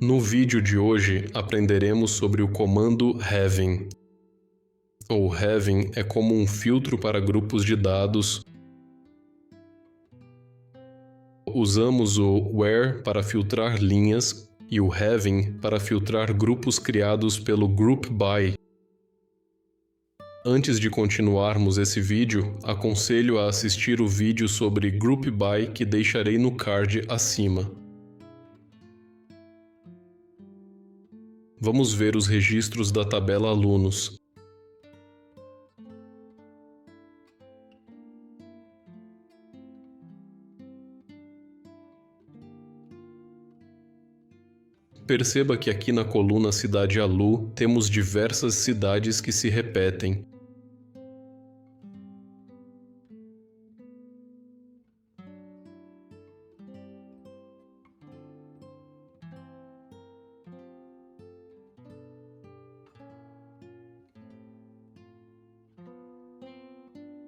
No vídeo de hoje aprenderemos sobre o comando having. O having é como um filtro para grupos de dados. Usamos o where para filtrar linhas e o having para filtrar grupos criados pelo group by. Antes de continuarmos esse vídeo, aconselho a assistir o vídeo sobre group by que deixarei no card acima. Vamos ver os registros da tabela alunos. Perceba que aqui na coluna Cidade Alu temos diversas cidades que se repetem.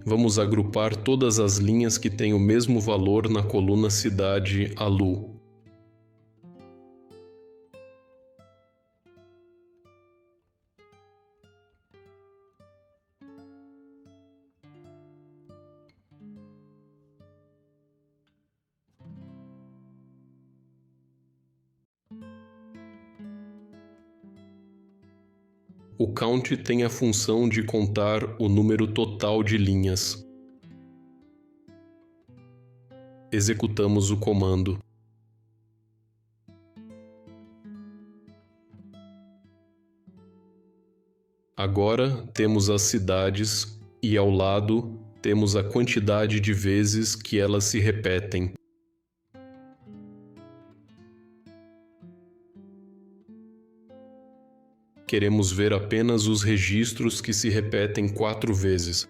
Vamos agrupar todas as linhas que têm o mesmo valor na coluna Cidade Alu. O count tem a função de contar o número total de linhas. Executamos o comando. Agora temos as cidades e ao lado temos a quantidade de vezes que elas se repetem. Queremos ver apenas os registros que se repetem 4 vezes.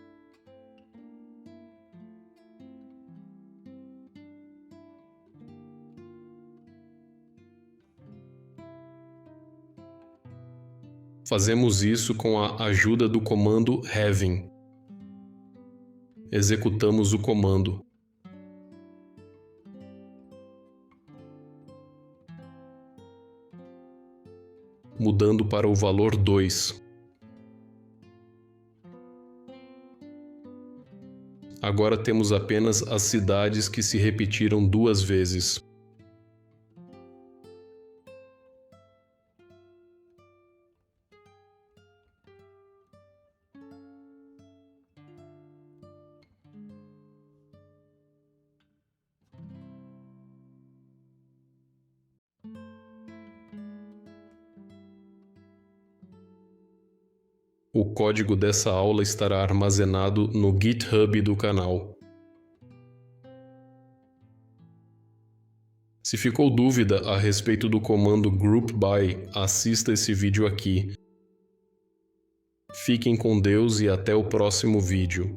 Fazemos isso com a ajuda do comando having. Executamos o comando. Mudando para o valor 2. Agora temos apenas as cidades que se repetiram 2 vezes. O código dessa aula estará armazenado no GitHub do canal. Se ficou dúvida a respeito do comando group by, assista esse vídeo aqui. Fiquem com Deus e até o próximo vídeo.